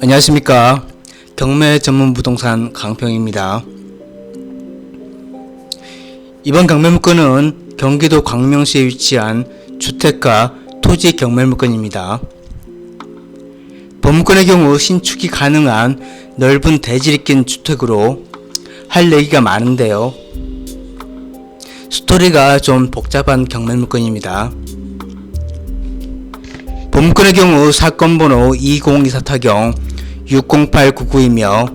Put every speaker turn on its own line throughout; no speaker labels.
안녕하십니까. 경매 전문 부동산 강평입니다. 이번 경매물건은 경기도 광명시에 위치한 주택가 토지 경매물건입니다. 본물건의 경우 신축이 가능한 넓은 대지를 낀 주택으로 할 얘기가 많은데요. 스토리가 좀 복잡한 경매물건입니다. 본물건의 경우 사건번호 2024-60899이며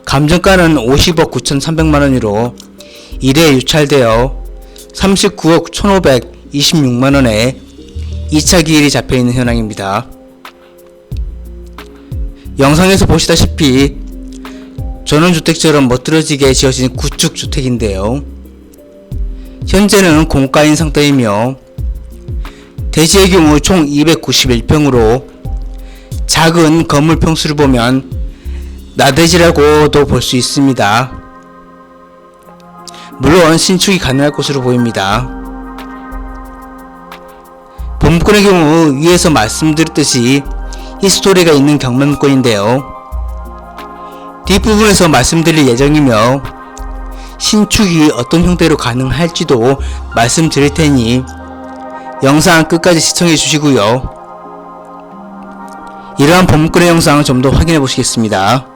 감정가는 50억 9,300만원으로 1회 유찰되어 39억 1,526만원에 2차 기일이 잡혀있는 현황입니다. 영상에서 보시다시피 전원주택처럼 멋들어지게 지어진 구축주택인데요. 현재는 공가인 상태이며 대지의 경우 총 291평으로 작은 건물 평수를 보면 나대지라고도 볼 수 있습니다. 물론 신축이 가능할 것으로 보입니다. 본물건의 경우 위에서 말씀드렸듯이 히스토리가 있는 경매물건인데요. 뒷부분에서 말씀드릴 예정이며 신축이 어떤 형태로 가능할지도 말씀드릴 테니 영상 끝까지 시청해 주시고요. 이러한 본물건의 영상 좀 더 확인해 보시겠습니다.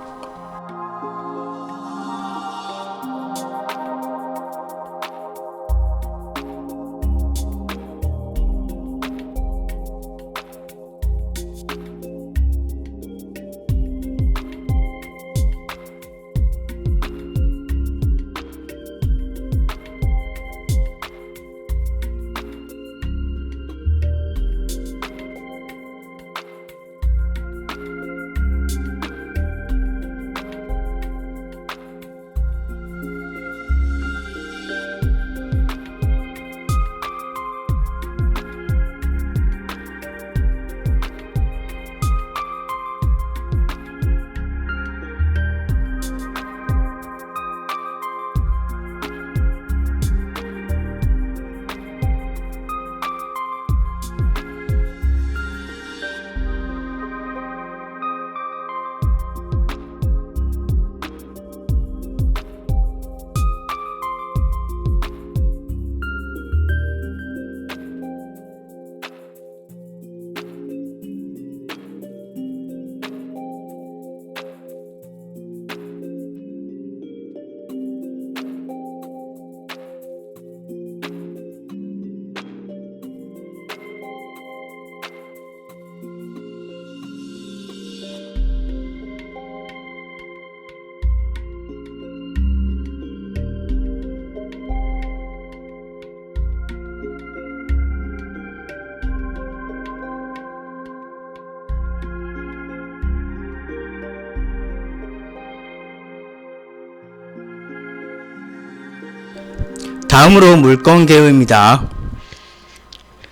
다음으로 물건 개요입니다.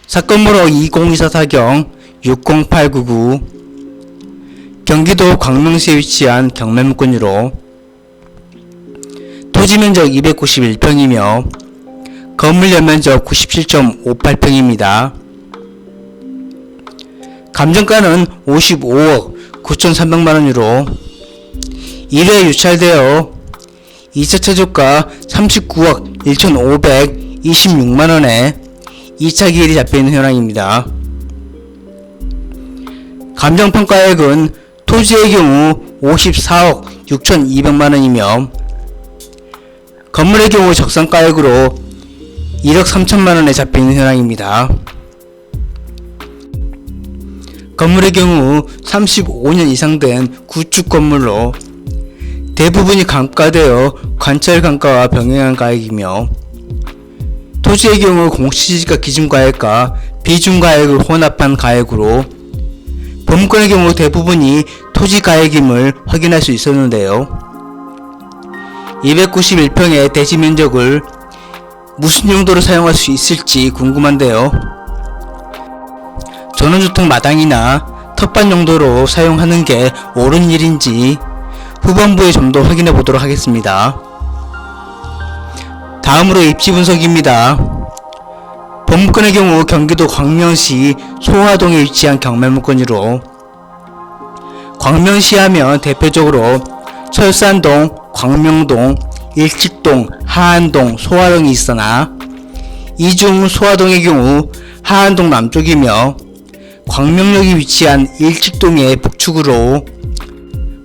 사건번호 2024-60899 경기도 광명시에 위치한 경매물건으로 토지면적 291평이며 건물 연면적 97.58평입니다. 감정가는 55억 9,300만원으로 1회 유찰되어 2차 최저가 39억 1,526만원에 2차 기일이 잡혀있는 현황입니다. 감정평가액은 토지의 경우 54억 6,200만원이며 건물의 경우 적산가액으로 1억 3천만원에 잡혀있는 현황입니다. 건물의 경우 35년 이상 된 구축 건물로 대부분이 감가되어 관철 감가와 병행한 가액이며 토지의 경우 공시지가 기준가액과 비준가액을 혼합한 가액으로 본물건의 경우 대부분이 토지가액임을 확인할 수 있었는데요. 291평의 대지 면적을 무슨 용도로 사용할 수 있을지 궁금한데요. 전원주택 마당이나 텃밭 용도로 사용하는 게 옳은 일인지 후반부에 좀 더 확인해 보도록 하겠습니다. 다음으로 입지 분석입니다. 본물건의 경우 경기도 광명시 소화동에 위치한 경매물건으로 광명시하면 대표적으로 철산동, 광명동, 일직동, 하안동, 소화동이 있으나 이 중 소화동의 경우 하안동 남쪽이며 광명역이 위치한 일직동의 북측으로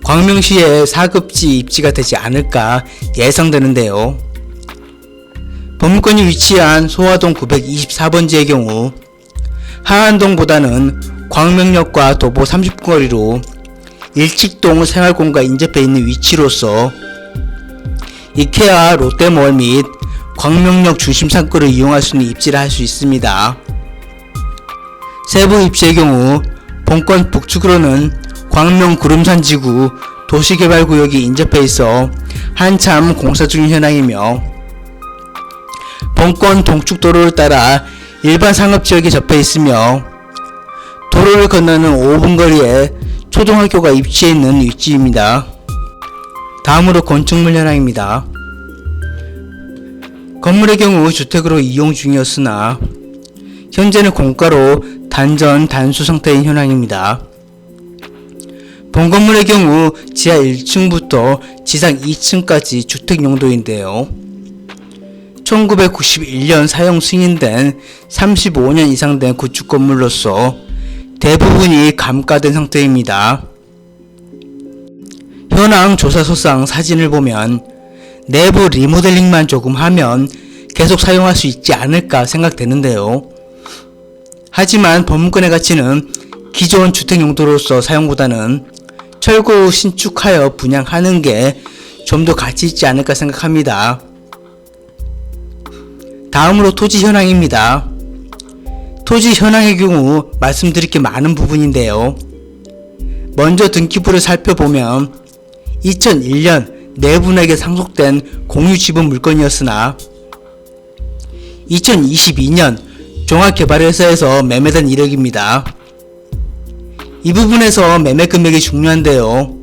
광명시의 4급지 입지가 되지 않을까 예상되는데요. 범물권이 위치한 소화동 924번지의 경우 하안동보다는 광명역과 도보 30분 거리로 일직동 생활공과 인접해 있는 위치로서 이케아, 롯데몰 및 광명역 중심 상권을 이용할 수 있는 입지를 할 수 있습니다. 세부 입지의 경우 본권 북측으로는 광명 구름산지구 도시개발구역이 인접해 있어 한참 공사 중인 현황이며 본권 동쪽 도로를 따라 일반 상업지역에 접해 있으며 도로를 건너는 5분 거리에 초등학교가 위치해 있는 위치입니다. 다음으로 건축물 현황입니다. 건물의 경우 주택으로 이용 중이었으나 현재는 공가로 단전 단수 상태인 현황입니다. 본 건물의 경우 지하 1층부터 지상 2층까지 주택 용도인데요. 1991년 사용 승인된 35년 이상 된 구축 건물로서 대부분이 감가된 상태입니다. 현황 조사소상 사진을 보면 내부 리모델링만 조금 하면 계속 사용할 수 있지 않을까 생각되는데요. 하지만 범문권의 가치는 기존 주택 용도로서 사용보다는 철거 후 신축하여 분양하는 게 좀 더 가치 있지 않을까 생각합니다. 다음으로 토지 현황입니다. 토지 현황의 경우 말씀드릴 게 많은 부분인데요. 먼저 등기부를 살펴보면 2001년 내분에게 상속된 공유지분 물건이었으나 2022년 종합개발회사에서 매매된 이력입니다. 이 부분에서 매매 금액이 중요한데요.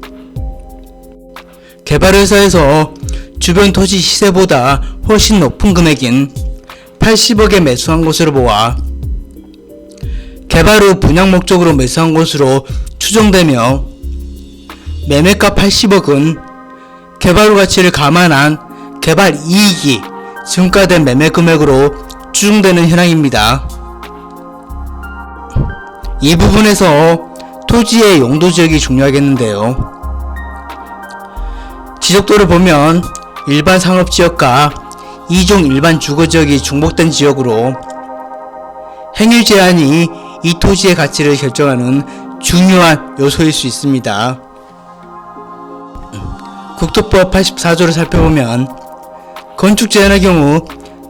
개발회사에서 주변 토지 시세보다 훨씬 높은 금액인 80억에 매수한 것으로 보아 개발 후 분양 목적으로 매수한 것으로 추정되며 매매가 80억은 개발 후 가치를 감안한 개발 이익이 증가된 매매 금액으로 추정되는 현황입니다. 이 부분에서 토지의 용도 지역이 중요하겠는데요. 지적도를 보면 일반 상업지역과 2종 일반 주거지역이 중복된 지역으로 행위 제한이 이 토지의 가치를 결정하는 중요한 요소일 수 있습니다. 국토법 84조를 살펴보면 건축 제한의 경우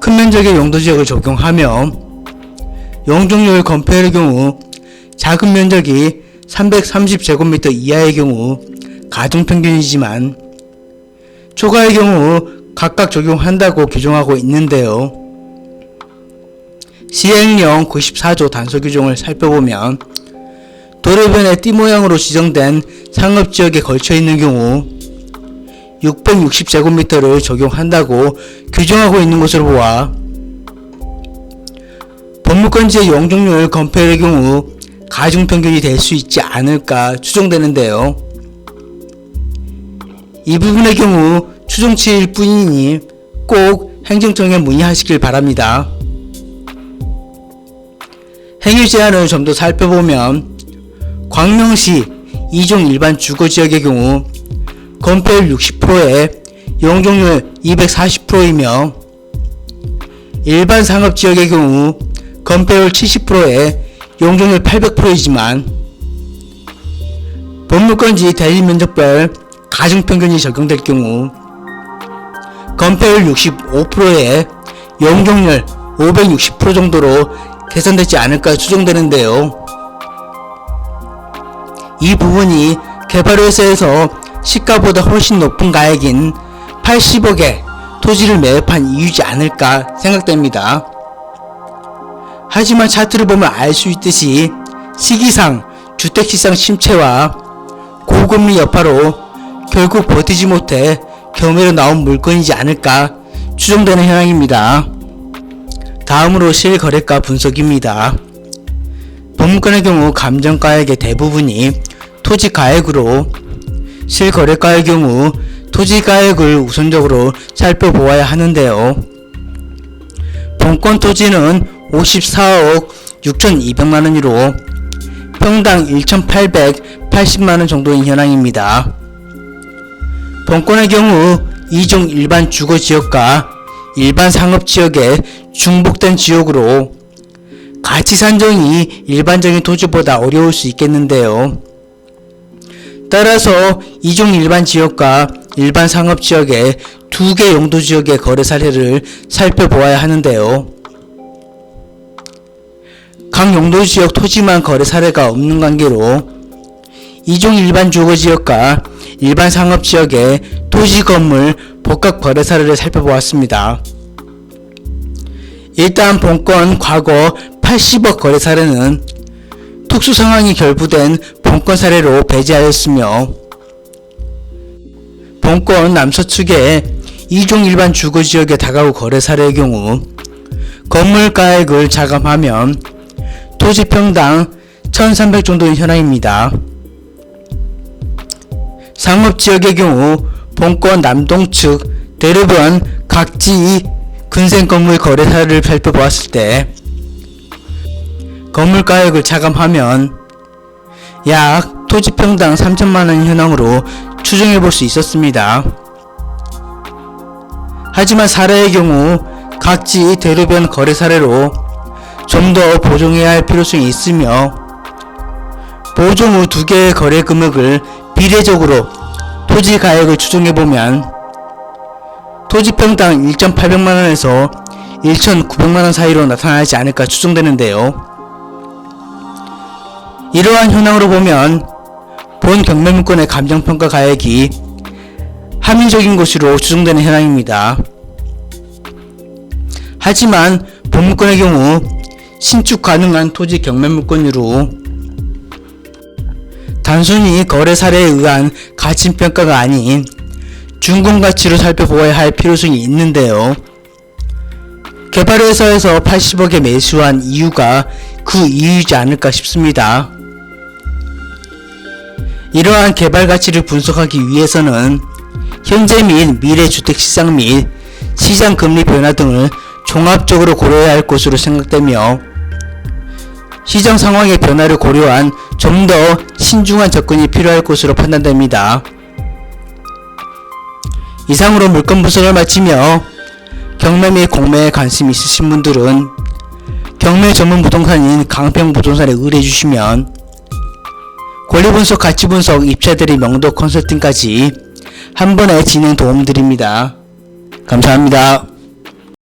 큰 면적의 용도지역을 적용하며 용적률 건폐율의 경우 작은 면적이 330제곱미터 이하의 경우 가중평균이지만 초과의 경우 각각 적용한다고 규정하고 있는데요. 시행령 94조 단서 규정을 살펴보면 도로변에 띠 모양으로 지정된 상업지역에 걸쳐있는 경우 660제곱미터를 적용한다고 규정하고 있는 것으로 보아 법무권지의 용적률 건폐율의 경우 가중평균이 될 수 있지 않을까 추정되는데요. 이 부분의 경우 추정치일 뿐이니 꼭 행정청에 문의하시길 바랍니다. 행위 제한을 좀 더 살펴보면 광명시 2종 일반 주거지역의 경우 건폐율 60%에 용적률 240%이며 일반 상업지역의 경우 건폐율 70%에 용적률 800%이지만 법무권지 대리면적별 가중평균이 적용될 경우 건폐율 65%에 용적률 560% 정도로 계산되지 않을까 추정되는데요. 이 부분이 개발회사에서 시가보다 훨씬 높은 가액인 80억에 토지를 매입한 이유지 않을까 생각됩니다. 하지만 차트를 보면 알 수 있듯이 시기상 주택시장 침체와 고금리 여파로 결국 버티지 못해 경매로 나온 물건이지 않을까 추정되는 현황입니다. 다음으로 실거래가 분석입니다. 법무권의 경우 감정가액의 대부분이 토지가액으로 실거래가의 경우 토지가액을 우선적으로 살펴보아야 하는데요. 본권 토지는 54억 6,200만원으로 평당 1,880만원 정도인 현황입니다. 본권의 경우 2종 일반 주거지역과 일반 상업지역에 중복된 지역으로 가치 산정이 일반적인 토지보다 어려울 수 있겠는데요. 따라서 2종 일반 지역과 일반 상업지역의 2개 용도지역의 거래 사례를 살펴보아야 하는데요. 각 용도지역 토지만 거래 사례가 없는 관계로 2종 일반 주거지역과 일반 상업지역의 토지 건물 복합 거래 사례를 살펴보았습니다. 일단 본건 과거 80억 거래 사례는 특수 상황이 결부된 본건 사례로 배제하였으며, 본건 남서측의 2종 일반 주거지역의 다가구 거래 사례의 경우 건물가액을 자감하면 토지평당 1,300 정도인 현황입니다. 상업지역의 경우 본권 남동측 대로변 각지 근생 건물 거래 사례를 살펴보았을 때 건물가액을 자감하면 약 토지평당 3천만원 현황으로 추정해볼 수 있었습니다. 하지만 사례의 경우 각지 대로변 거래 사례로 좀 더 보정해야 할 필요성이 있으며, 보정 후 2개의 거래 금액을 비례적으로 토지 가액을 추정해보면 토지평당 1,800만원에서 1,900만원 사이로 나타나지 않을까 추정되는데요. 이러한 현황으로 보면 본 경매문건의 감정평가 가액이 합리적인 것으로 추정되는 현황입니다. 하지만 본문건의 경우 신축 가능한 토지 경매물건으로 단순히 거래 사례에 의한 가치평가가 아닌 준공가치로 살펴보아야 할 필요성이 있는데요. 개발회사에서 80억에 매수한 이유가 그 이유이지 않을까 싶습니다. 이러한 개발 가치를 분석하기 위해서는 현재 및 미래 주택 시장 및 시장 금리 변화 등을 종합적으로 고려해야 할 것으로 생각되며, 시장 상황의 변화를 고려한 좀 더 신중한 접근이 필요할 것으로 판단됩니다. 이상으로 물건 분석을 마치며 경매 및 공매에 관심 있으신 분들은 경매 전문 부동산인 강평부동산에 의뢰해 주시면 권리분석, 가치분석, 입자들의 명도 컨설팅까지 한 번에 진행 도움드립니다. 감사합니다.